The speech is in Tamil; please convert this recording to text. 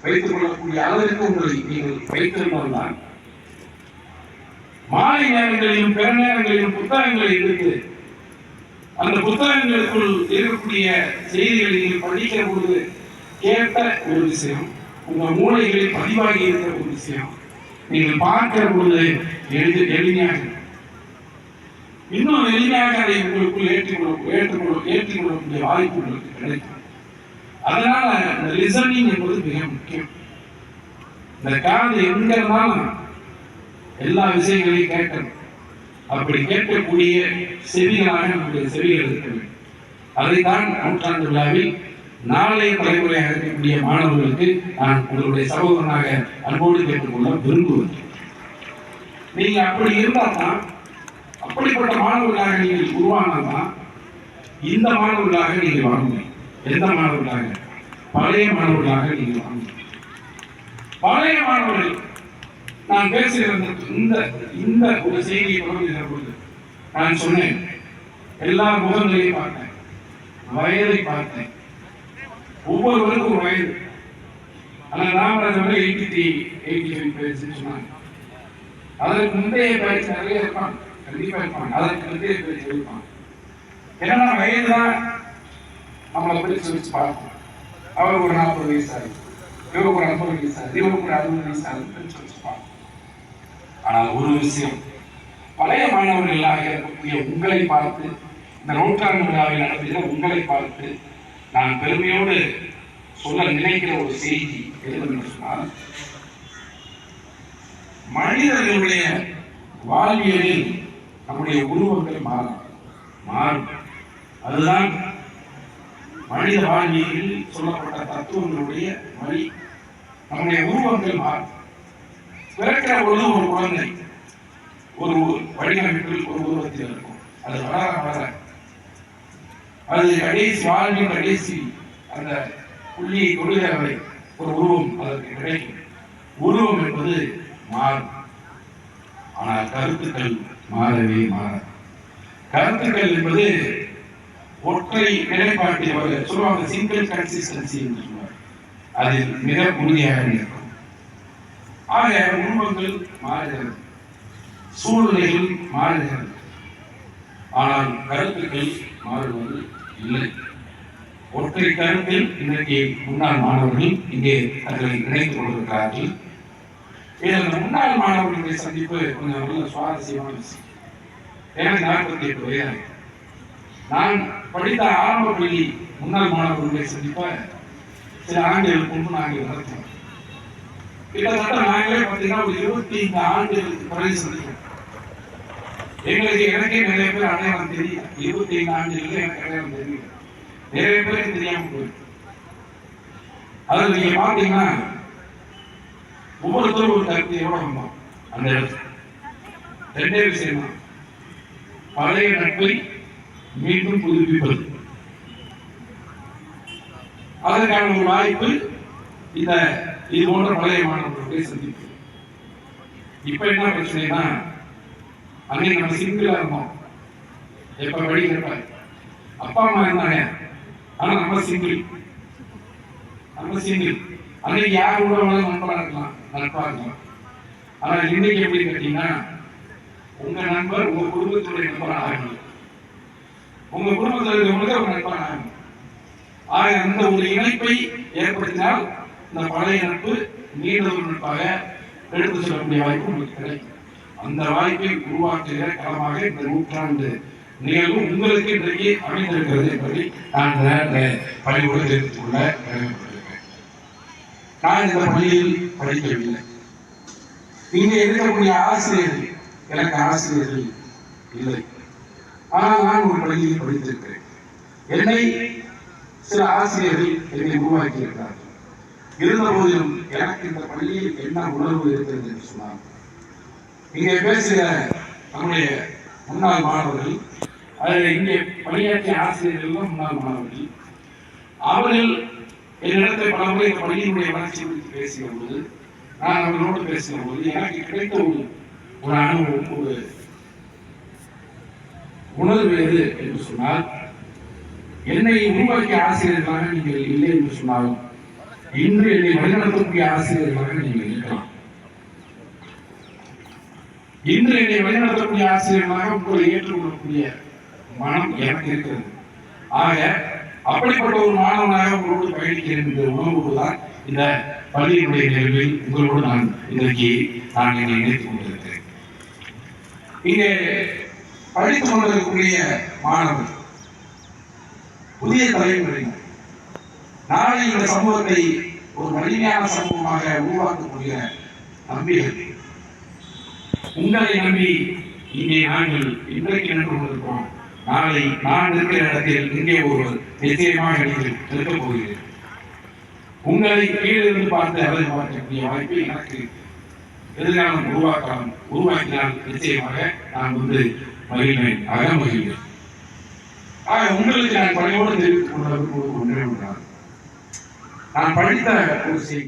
வைத்துக் கொள்ளக்கூடிய அளவிற்கு உங்களை நீங்கள் வைத்திருந்தால்தான் மாலை நேரங்களிலும் பிற நேரங்களிலும் புத்தகங்களை எடுத்து அந்த புத்தகங்களுக்குள் இருக்கக்கூடிய செய்திகளை நீங்கள் படிக்கிற பொழுது கேட்ட ஒரு விஷயம், உங்க மூளைகளில் பதிவாகி இருக்கிற ஒரு விஷயம் நீங்கள் பார்க்கிற பொழுது எளிமையாக இன்னும் எளிமையாக அதை உங்களுக்குள் ஏற்றுக்கொள்ளக்கூடிய வாய்ப்பு உங்களுக்கு கிடைக்கும். அதனால இந்த லிசனிங் என்பது மிக முக்கியம். இந்த காது எங்க இருந்தாலும் எல்லா விஷயங்களையும் கேட்கணும். அப்படி கேட்கக்கூடிய செவிகளாக நம்முடைய செவிகள் இருக்க வேண்டும். அதைத்தான் நூற்றாண்டு விழாவில் நாளைய தலைமுறையாக இருக்கக்கூடிய மாணவர்களுக்கு நான் உங்களுடைய சகோதரனாக அன்போடு கேட்டுக்கொள்ள விரும்புவேன். நீங்க அப்படி இருந்தால் தான், அப்படிப்பட்ட மாணவர்களாக நீங்கள் உருவானால்தான் இந்த மாணவர்களாக நீங்கள் வாழ முடியும். எந்த மாணவர்களாக? பழைய மாணவர்களாக நீங்கள் வாழ முடியும். பழைய மாணவர்கள் நான் பேசுகிற இந்த ஒரு செய்தியை தொடங்குகிற பொழுது நான் சொன்னேன், எல்லா முகங்களையும் பார்த்தேன், வயதை பார்த்தேன், ஒவ்வொருவருக்கும் ஒரு வயது. ஆனால் ராமராஜ் 85 பேச்சு சொன்னாங்க. அதற்கு முந்தைய பேச்சு நிறைய இருப்பாங்க, கண்டிப்பா இருப்பாங்க. அதற்கு முந்தைய பேச்சு இருப்பாங்க. ஏன்னா வயதுதான் நம்மளை பிடிச்சு வச்சு பார்ப்போம். அவருக்கு ஒரு 40 வயசு ஆகுது, இவருக்கு ஒரு 50 வயசு ஆகுது, இவருக்கு ஒரு 60 வயசு ஆகுது பிடிச்சு வச்சு பார்ப்போம். ஆனால் ஒரு விஷயம், பழைய மாணவர்களாக இருக்கக்கூடிய உங்களை பார்த்து, இந்த நூற்றாண்டு விழாவில் நடத்துகிற உங்களை பார்த்து நான் பெருமையோடு சொல்ல நினைக்கிற ஒரு செய்தி எதுவென்று சொன்னால், மனிதர்களுடைய வாழ்வியலில் நம்முடைய உருவங்கள் மாறும். அதுதான் மனித வாழ்வியலில் சொல்லப்பட்ட தத்துவங்களுடைய வழி. நம்முடைய உருவங்கள் மாறும். பிறக்கிற பொழுது ஒரு குழந்தை ஒரு வடிவமைப்பில் ஒரு உருவத்தில் இருக்கும். அது வளர வளர அது கடைசி வாழ்வின் கடைசி அந்த புள்ளியை கொள்கிற வரை ஒரு உருவம் அதற்கு கிடைக்கும். உருவம் என்பது மாறும். ஆனால் கருத்துக்கள் மாறவே மாறாது. கருத்துக்கள் என்பது ஒற்றை நிலைப்பாட்டில் சொல்லுவாங்க, சிங்கிள் கன்சிஸ்டன்சி என்று சொல்லுவாங்க. அதில் மிக உறுதியாக இருக்கும். ஆக உருவங்கள் மாறுகிறது, சூழ்நிலைகள் மாறுகிறது, ஆனால் கருத்துக்கள் மாறுவது இல்லை. ஒற்றை கருத்தில் இன்றைக்கு முன்னாள் மாணவர்கள் இங்கே தங்களை இணைத்துக் கொண்டிருக்கிறார்கள். இந்த முன்னாள் மாணவர்களுடைய சந்திப்பு கொஞ்சம் நல்ல சுவாரஸ்யமான விஷயம். எனக்கு 48 வயது. நான் படித்த ஆரம்ப பள்ளி முன்னாள் மாணவர்களுடைய சந்திப்பை சில ஆண்டுகளுக்கு முன்பு நாங்கள் நடத்தினோம். கிட்டத்தட்ட நாங்களே பார்த்தீங்கன்னா ஒரு 25 ஆண்டுகளுக்கு பிறகு சந்திப்போம். எனக்கே நிறைய பேர் அடையாளம் தெரியும். 25 ஆண்டுகள் எனக்கு அடையாளம் தெரியும். நிறைய பேருக்கு தெரியாம போயிருக்கு. அதில் நீங்க பாத்தீங்கன்னா ஒவ்வொருத்தரும் ஒரு கருத்து எவ்வளவு வந்தோம் அந்த இடத்துல. 2 விஷயம் தான், பழைய நட்பை மீண்டும் புதுப்பிப்பது. அதற்கான ஒரு வாய்ப்பு இது போன்ற பழைய மாணவர்களுடைய சந்திப்பு. இப்ப என்ன பிரச்சனைனா, அன்னைக்கு நம்ம சிங்கிளா இருந்தோம். எப்ப படிக்கிறப்ப அப்பா அம்மா இருந்தாங்க, ஆனா நம்ம சிங்கிள். அன்னைக்கு யார் கூட நண்பா இருக்கலாம். ஆனா இன்னைக்கு எப்படி கேட்டீங்கன்னா, உங்க நண்பர் உங்க குடும்பத்துடைய நண்பராக ஆகணும், உங்க குடும்பத்தில் இருக்கிறவங்க ஒரு நண்பராக ஆகணும். ஆக அந்த ஒரு இணைப்பை ஏற்படுத்தினால் இந்த பழைய நட்பு நீண்ட ஒரு நட்பாக எடுத்து செல்லக்கூடிய வாய்ப்பு உங்களுக்கு கிடைக்கும். அந்த வாய்ப்பை உருவாக்குகிற களமாக இந்த நூற்றாண்டு நிகழ்வு உங்களுக்கு இன்றைக்கு அமைந்திருக்கிறது என்பதை நான் பள்ளியோடு தெரிவித்துக் கொள்ள கடமைப்பட்டிருக்கிறேன். நான் இந்த பள்ளியில் படிக்கவில்லை. இங்கே இருக்கக்கூடிய ஆசிரியர்கள் எனக்கு ஆசிரியர்கள் இல்லை. ஆனால் நான் ஒரு பள்ளியில் படித்திருக்கிறேன். என்னை சில ஆசிரியர்கள் என்னை உருவாக்கி இருக்கிறார்கள். இருந்த போதிலும் எனக்கு இந்த பள்ளியில் என்ன உணர்வு இருக்கிறது என்று சொன்னார். இங்கே பேசுகிற நம்முடைய முன்னாள் மாணவர்கள், அதில் இங்கே பணியாற்றிய ஆசிரியர்கள் முன்னாள் மாணவர்கள், அவர்கள் என்னிடத்தை பல முறை இந்த பள்ளியினுடைய வளர்ச்சி குறித்து பேசுகிற போது, நான் அவர்களோடு பேசுகிற போது எனக்கு கிடைத்த ஒரு அனுபவம், ஒரு உணர்வு எது என்று சொன்னால், என்னை உருவாக்கிய ஆசிரியர்களாக நீங்கள் இல்லை என்று சொன்னாலும் இன்று என்னை வழிநடத்தக்கூடிய ஆசிரியர்களாக நீங்கள் இருக்கலாம். இன்று என்னை வழிநடத்தக்கூடிய ஆசிரியர்களாக உங்களை ஏற்றுக்கொள்ளக்கூடிய மனம் எனக்கு இருக்கிறது. ஆக அப்படிப்பட்ட ஒரு மாணவனாக உங்களோடு பயணிக்கிறேன் என்ற உணர்வுதான் இந்த பள்ளியினுடைய நிகழ்வில் உங்களோடு நான் இன்றைக்கு என்னை இணைத்துக் கொண்டிருக்கிறேன். இங்கே படித்துக் கொண்டிருக்கக்கூடிய மாணவர்கள், புதிய தலைமுறையினர், நாளை இந்த சமூகத்தை ஒரு வலிமையான சமூகமாக உருவாக்கக்கூடிய நம்பிக்கை உங்களை நம்பி இங்கே நாங்கள் இன்றைக்கு நின்று கொண்டிருக்கிறோம். நாளை நான் இருக்கிற இடத்தில் இங்கே ஒருவர் நிச்சயமாக நீங்கள் இருக்கப் போகிறேன். உங்களை கீழிருந்து பார்த்து அதை பார்க்கக்கூடிய வாய்ப்பை எனக்கு எதிர்காலம் உருவாக்கினால் நிச்சயமாக நான் மகிழ்வேன், மகிழ்வேன். ஆக உங்களுக்கு நான் பணியோடு தெரிவித்துக் கொள்ள ஒன்றே ஒன்றால், நான் படித்த ஒரு செய்தி